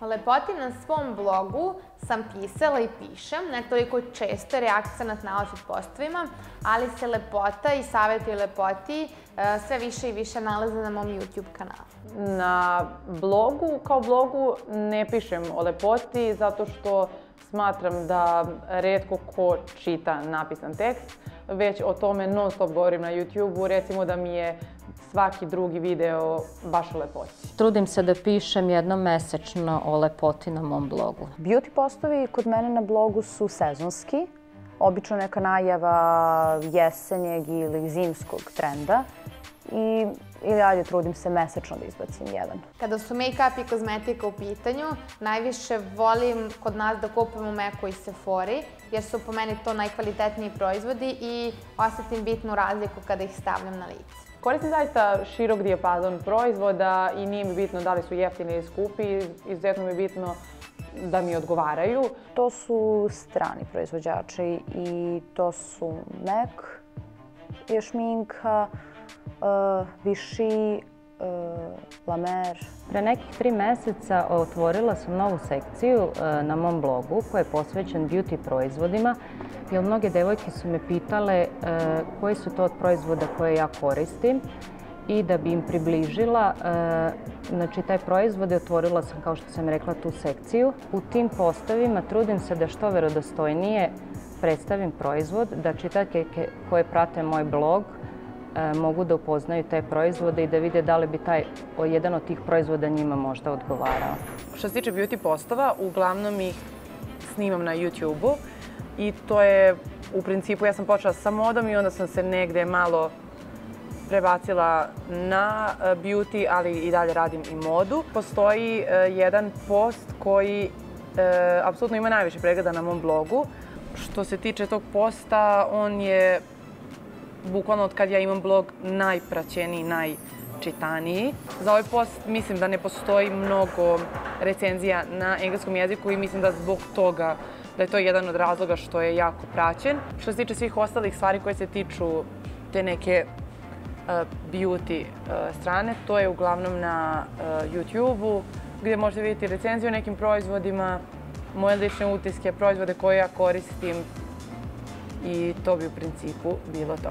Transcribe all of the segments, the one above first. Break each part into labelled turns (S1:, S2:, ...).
S1: Lepoti na svom blogu sam pisala i pišem, ne toliko često jer je akcenat na outfit postovima, ali se lepota i savjeti o lepoti sve više i više nalaze na mom YouTube kanalu.
S2: Na blogu, kao blogu, ne pišem o lepoti zato što smatram da retko ko čita napisan tekst, već o tome non stop govorim na YouTube-u, recimo da mi je svaki drugi video baš o lepoti.
S3: Trudim se da pišem jednom mesečno o lepoti na mom blogu.
S4: Beauty postovi kod mene na blogu su sezonski, obično neka najava jesenjeg ili zimskog trenda i dalje trudim se mesečno da izbacim jedan.
S1: Kada su make-up i kozmetika u pitanju, najviše volim kod nas da kupujemo Meko i Sephori, jer su po meni to najkvalitetniji proizvodi i osjetim bitnu razliku kada ih stavljam na lice.
S2: Koristim zaista širok dijapazon proizvoda i nije mi bitno da li su jeftini ili skupi, izuzetno mi je bitno da mi odgovaraju.
S4: To su strani proizvođači i to su MAC, je šminka, Vichy, La Mer.
S3: Pre nekih 3 meseca otvorila sam novu sekciju na mom blogu koja je posvećen beauty proizvodima, jer mnoge devojke su me pitale koji su to od proizvoda koje ja koristim i da bi im približila taj proizvod i otvorila sam, kao što sam rekla, tu sekciju. U tim postovima trudim se da što verodostojnije predstavim proizvod, da čitateljke koje prate moj blog mogu da upoznaju te proizvode i da vide da li bi jedan od tih proizvoda njima možda odgovarao.
S2: Što se tiče beauty postova, uglavnom ih snimam na YouTube-u i to je u principu, ja sam počela sa modom i onda sam se negde malo prebacila na beauty, ali i dalje radim i modu. Postoji jedan post koji apsolutno ima najviše pregleda na mom blogu. Što se tiče tog posta, on je bukvalno od kad ja imam blog najpraćeniji, najčitaniji. Za ovaj post mislim da ne postoji mnogo recenzija na engleskom jeziku i mislim da zbog toga da je to jedan od razloga što je jako praćen. Što se tiče svih ostalih stvari koje se tiču te neke beauty strane, to je uglavnom na YouTube-u gdje možete vidjeti recenziju o nekim proizvodima, moje lične utiske, proizvode koje ja koristim i to bi u principu bilo to.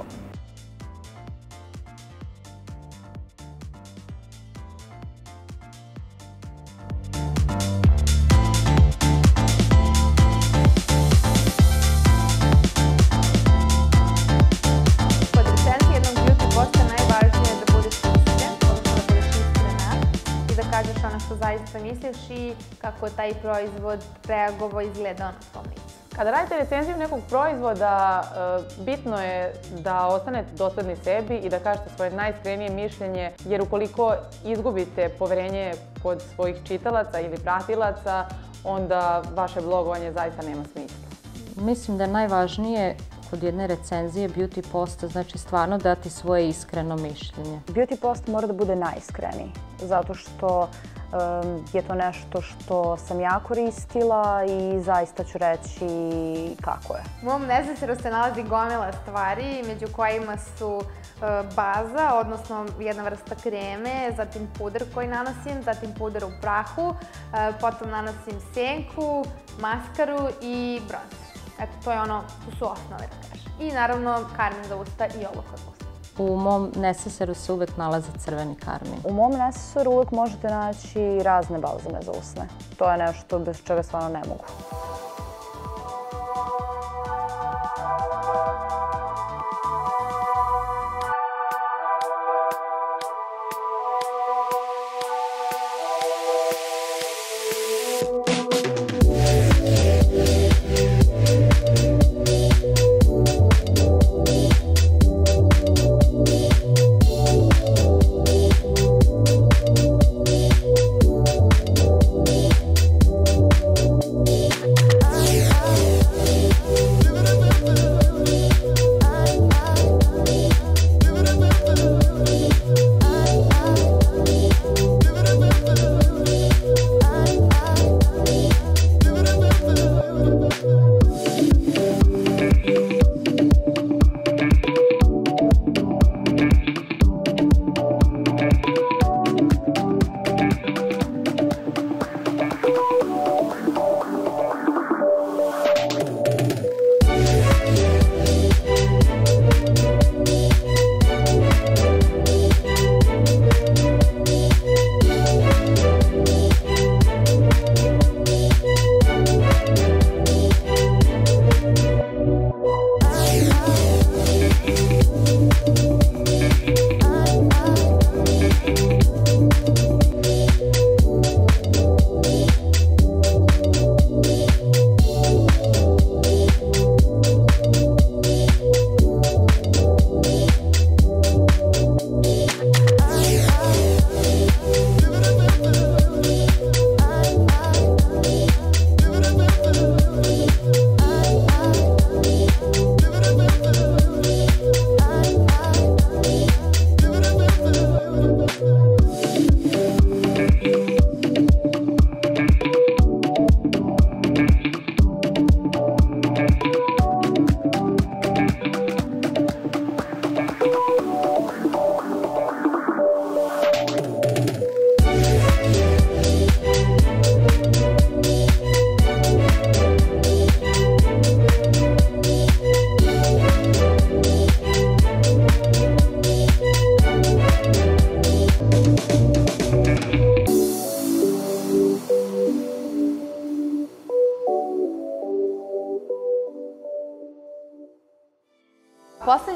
S1: Kod recenzije jednog beauty posta najvažnije je da budeš iskren, odnosno da budeš iskrena i da kažeš ono što zaista misliš i kako taj proizvod reagovao i izgledao na svom licu.
S2: Kada radite recenziju nekog proizvoda, bitno je da ostanete dosledni sebi i da kažete svoje najiskrenije mišljenje, jer ukoliko izgubite poverenje kod svojih čitalaca ili pratilaca, onda vaše blogovanje zaista nema smisla.
S3: Mislim da je najvažnije kod jedne recenzije beauty posta, znači stvarno dati svoje iskreno mišljenje.
S4: Beauty post mora da bude najiskreniji, zato što je to nešto što sam ja koristila i zaista ću reći kako je.
S1: U mom nezeseru se nalazi gomila stvari, među kojima su baza, odnosno jedna vrsta kreme, zatim puder koji nanosim, zatim puder u prahu, potom nanosim senku, maskaru i bronzer. Eto, to je ono, to su osnove, da kažem. I naravno karmin za usta i olov kod usta.
S3: U mom neseseru se uvek nalaze crveni karmin.
S4: U mom neseseru uvek možete naći razne balzame za usne. To je nešto bez čega stvarno ne mogu.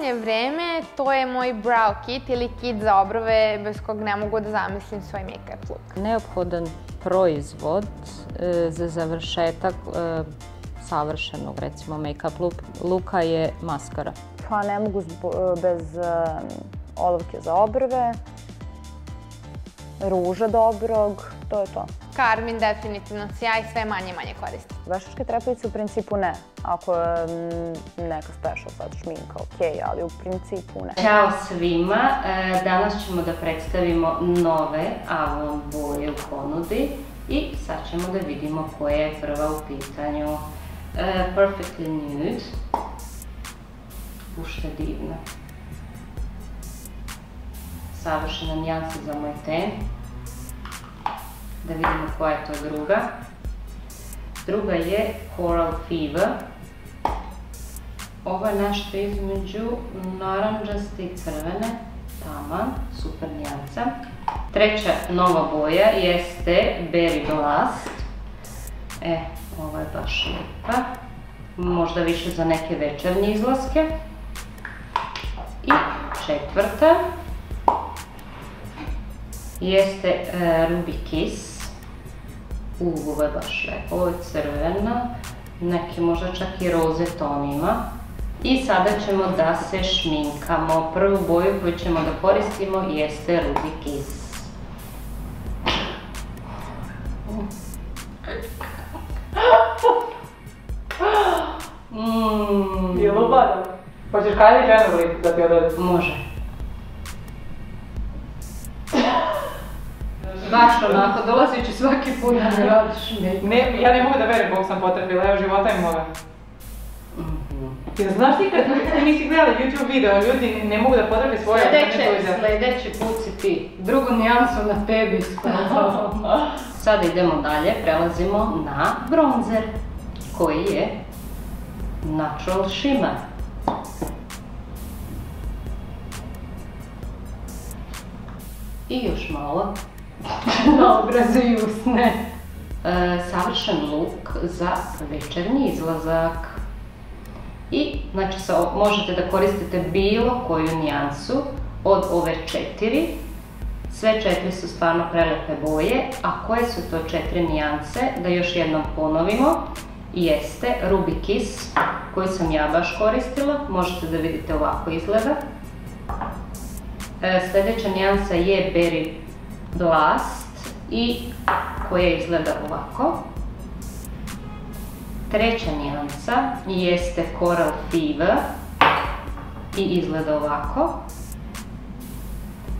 S1: posljednje vreme to je moj brow kit ili kit za obrve bez kog ne mogu da zamislim svoj make-up look.
S3: Neophodan proizvod za završetak savršenog, recimo, make-up looka je maskara.
S4: Pa ne mogu bez olovke za obrve, ruža dobrog, to je to.
S1: Karmin definitivno sjaj, sve manje i manje koristim.
S4: Veštačke trepavice u principu ne. Ako je neka special sad šminka, okej, ali u principu ne.
S5: Ćao svima, danas ćemo da predstavimo nove Avon boje u ponudi i sad ćemo da vidimo koja je prva u pitanju. Perfectly Nude. Ušte divna. Savršena nijansa za moj ten. Da vidimo koja je to druga. Druga je Coral Fever. Ovo je nešto između naranđaste i crvene. Taman, super nijansa. Treća nova boja jeste Berry Blast. Ovo je baš lijepa. Možda više za neke večernje izlaske. I četvrta jeste Ruby Kiss. Ovo je baš lijepo, ovo je crvena, neki možda čak i roze ton ima. I sada ćemo da se šminkamo. Prvu boju koju ćemo da koristimo jeste Ruby Kiss.
S2: Je li ubada? Hoćeš Kylie Jenner da ti odredi?
S5: Može. Baš onako, dolazići svaki put da mi radiš šminku.
S2: Ja ne mogu da verujem koliko sam potrefila, evo života im moga. Jer znaš ti kad nisi gledala YouTube video, ljudi ne mogu da potrefi svoje...
S5: Sljedeći put si ti. Drugu nijansu na tebi ispravljamo. Sada idemo dalje, prelazimo na bronzer, koji je Natural Shimmer. I još malo na obrazu i usne. Savršen look za večernji izlazak. I znači možete da koristite bilo koju nijansu od ove 4. Sve 4 su stvarno prelepe boje, a koje su to 4 nijanse, da još jednom ponovimo, jeste Ruby Kiss, koju sam ja baš koristila, možete da vidite ovako izgleda. Sljedeća nijansa je Berry Blast i koja izgleda ovako. Treća nijansa jeste Coral Fever i izgleda ovako.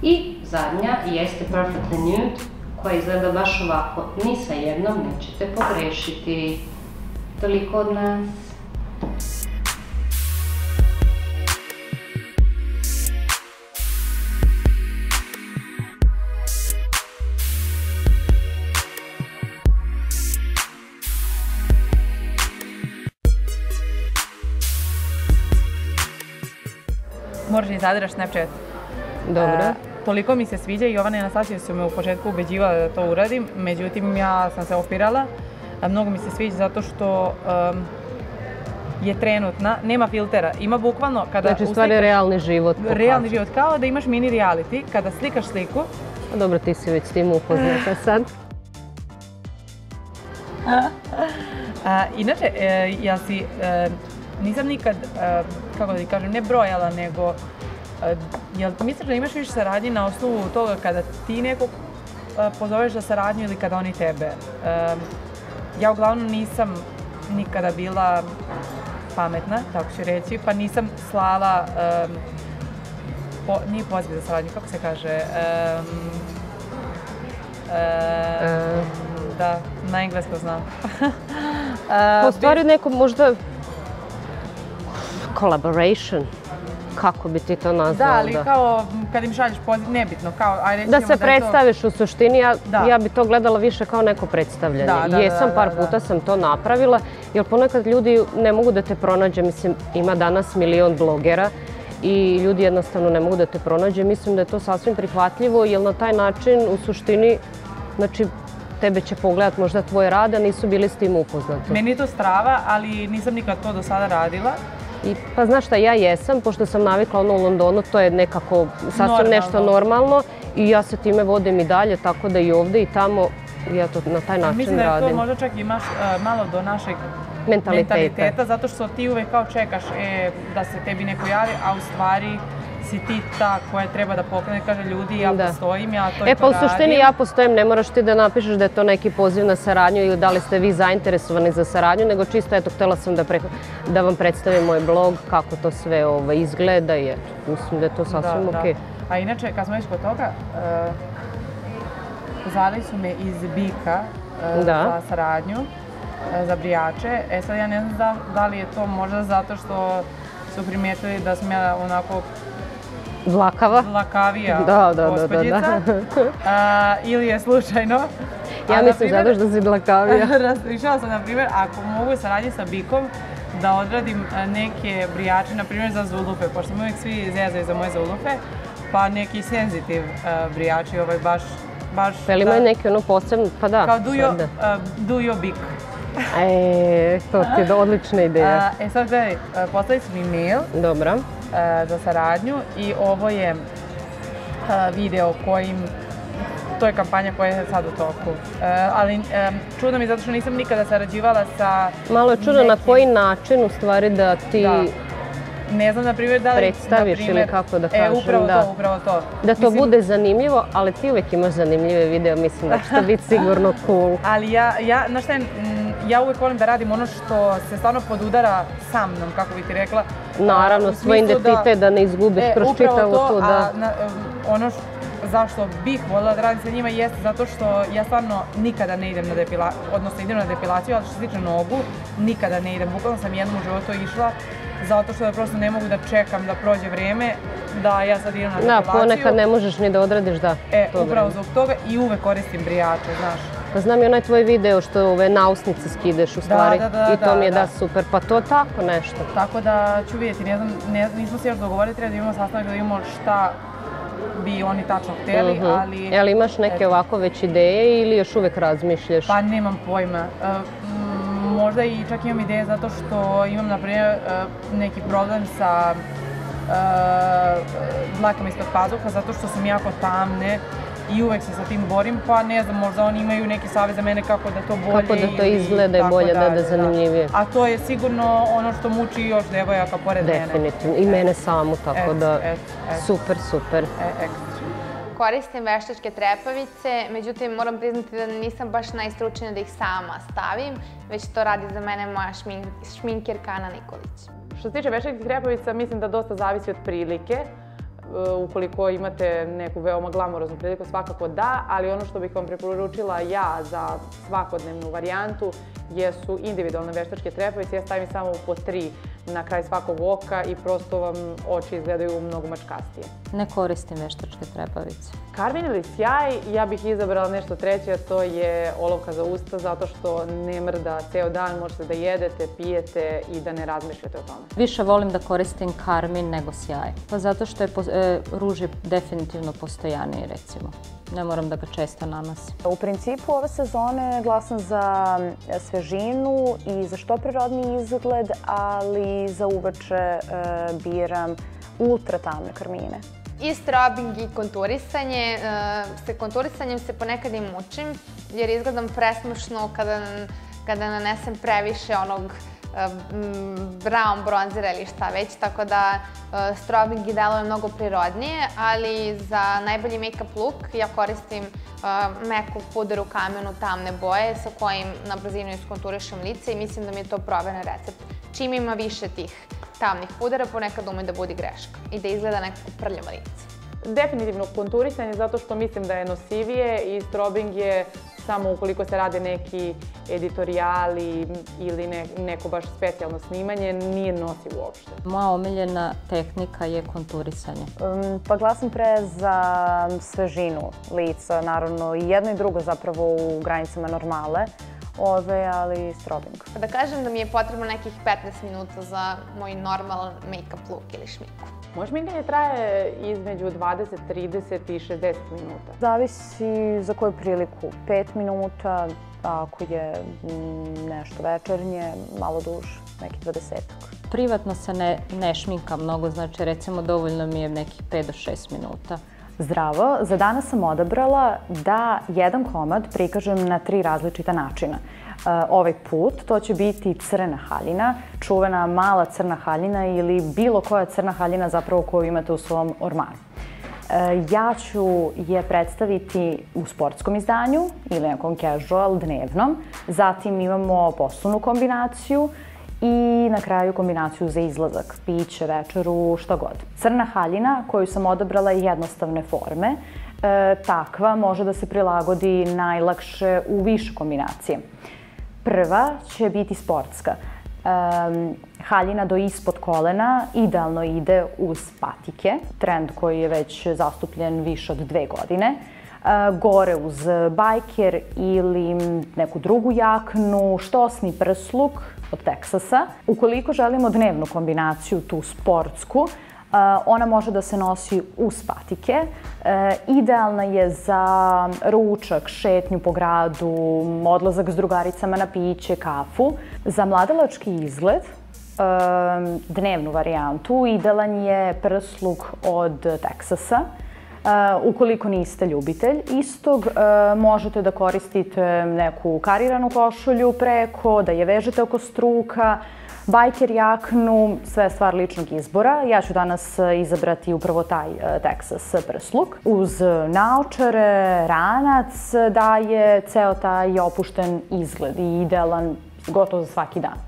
S5: I zadnja jeste Perfectly Nude koja izgleda baš ovako. Ni sa jednom nećete pogrešiti. Toliko od nas.
S2: Moraš instaliraš Snapchat.
S3: Dobro.
S2: Toliko mi se sviđa i Jovana i Anastasija su me u početku ubeđivala da to uradim, međutim ja sam se opirala. Mnogo mi se sviđa zato što je trenutna, nema filtera, ima bukvalno kada
S3: znači stvari realni život pokazuje.
S2: Realni život, kao da imaš mini reality, kada slikaš sliku.
S3: Dobro, ti si već s tim upoznata sad.
S2: Inače, nisam nikad, kako da ti kažem, ne brojala, nego jel misliš da imaš više saradnje na osnovu toga kada ti nekog pozoveš za saradnju ili kada oni tebe? Ja uglavnom nisam nikada bila pametna, tako ću reći, pa nisam slala, nije poziv za saradnju, kako se kaže? Da, na engleskom znam.
S3: U stvari neko možda collaboration, kako bi ti to nazvao?
S2: Da, ali kao kad im šalješ poziv, nebitno, kao ajde recimo
S3: da se predstaviš u suštini, ja bi to gledala više kao neko predstavljanje. Jesam, par puta sam to napravila, jer ponekad ljudi ne mogu da te pronađe, mislim, ima danas milion blogera i ljudi jednostavno ne mogu da te pronađe. Mislim da je to sasvim prihvatljivo, jer na taj način u suštini, znači, tebe će pogledat možda tvoj rad, a nisu bili s tim upoznati.
S2: Meni je to strava, ali nisam nikad to do sada radila.
S3: Pa znaš šta, ja jesam, pošto sam navikla u Londonu, to je nekako sasvim nešto normalno i ja se time vodim i dalje, tako da i ovde i tamo ja to na taj način radim.
S2: Mislim da je to možda čak imaš malo do našeg mentaliteta, zato što ti uvek kao čekaš da se tebi neko javi, a u stvari si ti ta koja treba da pokrene, kaže ljudi, ja postojim, ja to i to radim.
S3: Pa u suštini ja postojim, ne moraš ti da napišeš da je to neki poziv na saradnju ili da li ste vi zainteresovani za saradnju, nego čisto, eto, htjela sam da vam predstavim moj blog, kako to sve izgleda i eto, mislim da je to sasvim okej.
S2: A inače, kad smo već kod toga, zvali su me iz Bika za saradnju, za brijače. Sad ja ne znam da li je to možda zato što su primijetili da sam ja onako vlakavija gospođica ili je slučajno.
S3: Ja mislim zato što si vlakavija.
S2: Razmišljala sam, na primjer, ako mogu saradnji sa Bikom, da odradim neke brijače, na primjer za zulufe, pošto mi uvijek svi zezaju za moje zulufe, pa neki senzitiv brijači, baš...
S3: Pa ili imaju neki posebno, pa da.
S2: Kao do your Bik.
S3: To ti je odlična ideja.
S2: Sad gledaj, poslali su mi mail za saradnju i ovo je video kojim, to je kampanja koja je sad u toku. Ali čudno mi zato što nisam nikada sarađivala sa...
S3: Malo je čudno na koji način u stvari da ti...
S2: Ne znam, na primjer, da li...
S3: Predstaviš ili kako da kažem,
S2: da. Upravo to.
S3: Da to bude zanimljivo, ali ti uvijek imaš zanimljive videa, mislim da će to biti sigurno cool.
S2: Ali znaš šta, ja uvijek volim da radim ono što se stvarno podudara sa mnom, kako bi ti rekla.
S3: Naravno, svoj identitet da ne izgubiš kroz čitavu to, da.
S2: Ono zašto bih voljela da radim sa njima jeste zato što ja stvarno nikada ne idem na depilaciju, odnosno idem na depilaciju, ali što se tiče nogu, nikada ne idem. Bukvalno sam jednom u životu išla zato što prosto ne mogu da čekam da prođe vreme, da ja sad idem na depilaciju.
S3: Da, ponekad ne možeš ni da odradiš, da.
S2: Upravo zbog toga i uvek koristim brijače, znaš.
S3: Pa znam i onaj tvoj video što ove nausnice skideš u stvari i to mi je da super, pa to tako nešto.
S2: Tako da ću vidjeti, ne znam, nismo se još dogovorili, treba da imamo sastanak da imamo šta bi oni tačno htjeli, ali...
S3: Jel imaš neke ovako već ideje ili još uvek razmišljaš?
S2: Pa nemam pojma. Možda i čak imam ideje zato što imam, na primjer, neki problem sa dlakama ispod pazuha, zato što sam jako tamne i uvek se sa tim borim, pa ne znam, možda oni imaju neki savjet za mene kako da to bolje...
S3: Kako da to izgleda i bolje, da zanimljivije.
S2: A to je sigurno ono što muči još devojaka pored mene.
S3: Definitivno, i mene samu, tako da super, super.
S1: Koristim veštačke trepavice, međutim moram priznati da nisam baš najstručnija da ih sama stavim, već to radi za mene moja šminkerka Ana Nikolić.
S2: Što se tiče veštačkih trepavica, mislim da dosta zavisi od prilike. Ukoliko imate neku veoma glamuroznu priliku, svakako da, ali ono što bih vam preporučila ja za svakodnevnu varijantu jesu individualne veštačke trepavice. Ja stavim samo po 3 na kraj svakog oka i prosto vam oči izgledaju mnogo mačkastije.
S3: Ne koristim veštačke trepavice.
S2: Karmin ili sjaj, ja bih izabrala nešto treće, a to je olovka za usta, zato što ne mrda ceo dan, možete da jedete, pijete i da ne razmišljate o tome.
S3: Više volim da koristim karmin nego sjaj. Pa zato što je ruž je definitivno postojaniji, recimo. Ne moram da ga često nanosim.
S4: U principu ove sezone glasam za svežinu i za što prirodniji izgled, ali za uveče biram ultra tamne karmine.
S1: I strobing i konturisanje. Sa konturisanjem se ponekad i mučim, jer izgledam presmušno kada nanesem previše onog brown bronzera ili šta već, tako da strobing deluje mnogo prirodnije, ali za najbolji make-up look ja koristim meku puder u kamenu tamne boje sa kojim na brzinu iskonturišem lice i mislim da mi je to probaren recept. Čim ima više tih tamnih pudera, ponekad ume da budi greška i da izgleda nekako prljavo lice.
S2: Definitivno konturisanje, zato što mislim da je nosivije i strobing je samo ukoliko se rade neki editorijali ili neko baš specijalno snimanje, nije nosiv uopšte.
S3: Moja omiljena tehnika je konturisanje.
S4: Pa glasam pre za svežinu lica, naravno i jedno i drugo zapravo u granicama normale, ali strobing.
S1: Da kažem da mi je potrebno nekih 15 minuta za moj normalan make-up look ili šminku.
S2: Moje šminkanje traje između 20, 30 i 60 minuta.
S4: Zavisi za koju priliku. 5 minuta, ako je nešto večernje, malo duže, neki 20-ak.
S3: privatno se ne šminkam mnogo, znači recimo dovoljno mi je nekih 5 do 6 minuta.
S4: Zdravo, za danas sam odabrala da jedan komad prikažem na 3 različita načina. Ovaj put to će biti crna haljina, čuvena mala crna haljina ili bilo koja crna haljina zapravo koju imate u svom ormaru. Ja ću je predstaviti u sportskom izdanju ili nekom casual dnevnom, zatim imamo poslovnu kombinaciju i na kraju kombinaciju za izlazak, piće, večeru, šta god. Crna haljina koju sam odabrala je jednostavne forme, takva može da se prilagodi najlakše u više kombinacije. Prva će biti sportska. Haljina do ispod kolena idealno ide uz patike, trend koji je već zastupljen više od 2 godine. Gore uz bajker ili neku drugu jaknu, štosni prsluk od Teksasa. Ukoliko želimo dnevnu kombinaciju, tu sportsku, ona može da se nosi uz patike. Idealna je za ručak, šetnju po gradu, odlazak s drugaricama na piće, kafu. Za mladalački izgled, dnevnu varijantu, idealan je prsluk od Teksasa. Ukoliko niste ljubitelj istog, možete da koristite neku kariranu košulju preko, da je vežete oko struka, bajker jaknu, sve stvar ličnog izbora. Ja ću danas izabrati upravo taj Teksas prsluk. Uz naočare, ranac daje ceo taj opušten izgled i idealan gotovo za svaki dan.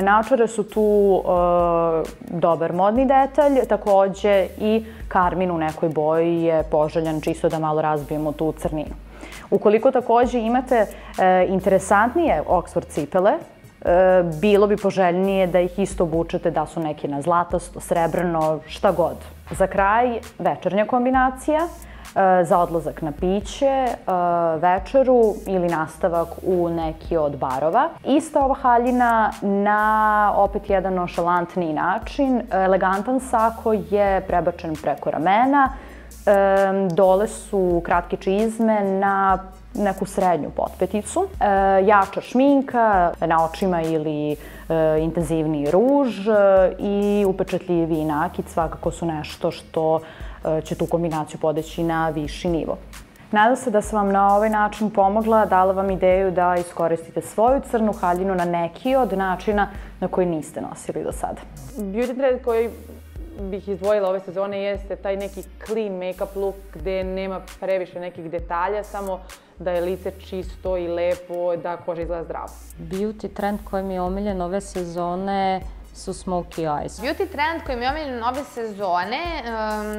S4: Naočare su tu dobar modni detalj, takođe i karmin u nekoj boji je poželjan čisto da malo razbijemo tu crninu. Ukoliko takođe imate interesantnije Oxford cipele, bilo bi poželjnije da ih isto obučete, da su neke na zlatasto, srebrno, šta god. Za kraj, večernja kombinacija za odlazak na piće, večeru ili nastavak u neki od barova. Ista ova haljina na opet jedan nonšalantniji način. Elegantan sako je prebačen preko ramena, dole su kratke čizme na neku srednju potpeticu, jača šminka na očima ili intenzivniji ruž i upečatljiviji nakit svakako su nešto što će tu kombinaciju podići na viši nivo. Nadam se da sam vam na ovaj način pomogla, dala vam ideju da iskoristite svoju crnu haljinu na neki od načina na koji niste nosili do sada.
S2: Beauty trend koji bih izdvojila ove sezone jeste taj neki clean make-up look gde nema previše nekih detalja, samo da je lice čisto i lepo, da koža izgleda zdravo.
S3: Beauty trend koji mi je omiljen ove sezone su smokey eyes.
S1: Beauty trend koji mi je omiljen ove sezone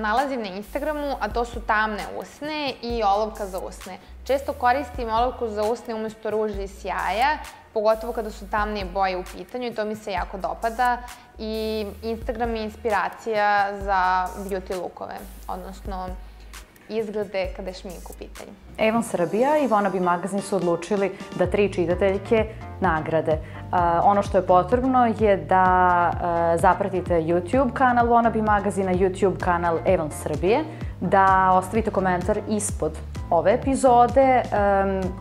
S1: nalazim na Instagramu, a to su tamne usne i olovka za usne. Često koristim olovku za usne umesto ruže i sjaja, pogotovo kada su tamnije boje u pitanju i to mi se jako dopada. I Instagram je inspiracija za beauty lookove, odnosno izglede kada je šmink u pitanju.
S4: Avon Srbija i Wannabe magazin su odlučili da 3 čitateljke nagrade. Ono što je potrebno je da zapratite YouTube kanal Wannabe magazina, YouTube kanal Avon Srbije, da ostavite komentar ispod ove epizode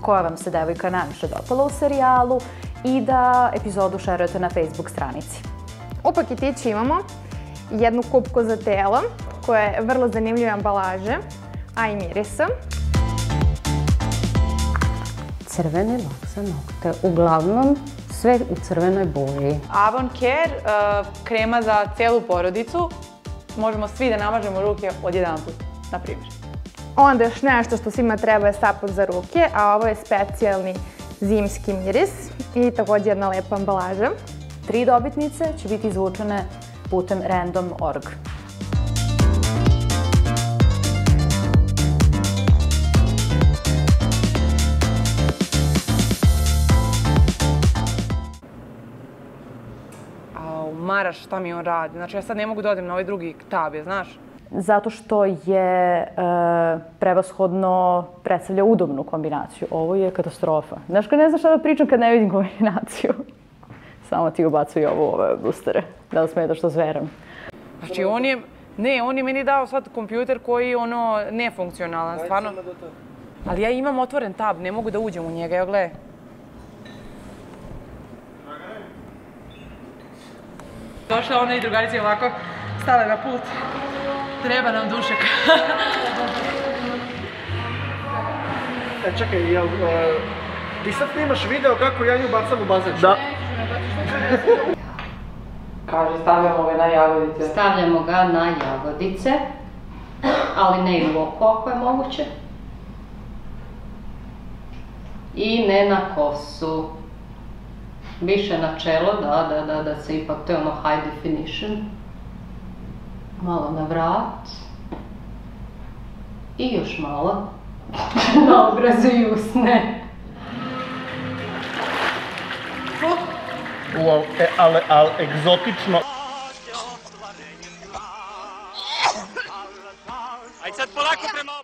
S4: koja vam se devojka najviše dopala u serijalu i da epizodu šerujete na Facebook stranici.
S1: U paketiću imamo jednu kupku za telo koja je vrlo zanimljive ambalaže, a i mirisa.
S3: Crveni lak za nokte, uglavnom sve u crvenoj boji.
S2: Avon Care, krema za celu porodicu. Možemo svi da namažemo ruke odjedanput, na primjer.
S1: Onda još nešto što svima treba je sapun za ruke, a ovo je specijalni zimski miris i također jedna lepa ambalaža.
S4: 3 dobitnice će biti izvučene putem random.org.
S2: Maraš, šta mi on radi? Znači, ja sad ne mogu da odem na ovaj drugi tab, znaš?
S4: Zato što je prevashodno predstavlja udobnu kombinaciju. Ovo je katastrofa. Znaš, kad ne znaš šta da pričam kad ne vidim kombinaciju. Samo ti ubacuj ovo u ove boostere. Da li smeta što zveram?
S2: Znači, on je meni dao sad kompjuter koji je nefunkcionalan, stvarno. Ali ja imam otvoren tab, ne mogu da uđem u njega, evo gledaj. Došla ona i drugarice ovako stale na put. Treba nam dušek.
S6: Čekaj, ti sad snimaš video kako ja nju bacam u bazen?
S7: Da.
S2: Kaže, stavljamo ga na jagodice.
S5: Stavljamo ga na jagodice, ali ne i u oko ako je moguće. I ne na kosu. Više na čelo, da se ipak, to je ono high definition. Malo na vrat. I još malo. Na obrazu i usne.
S7: Ali egzotično.
S8: Ajde sad polako prema obali.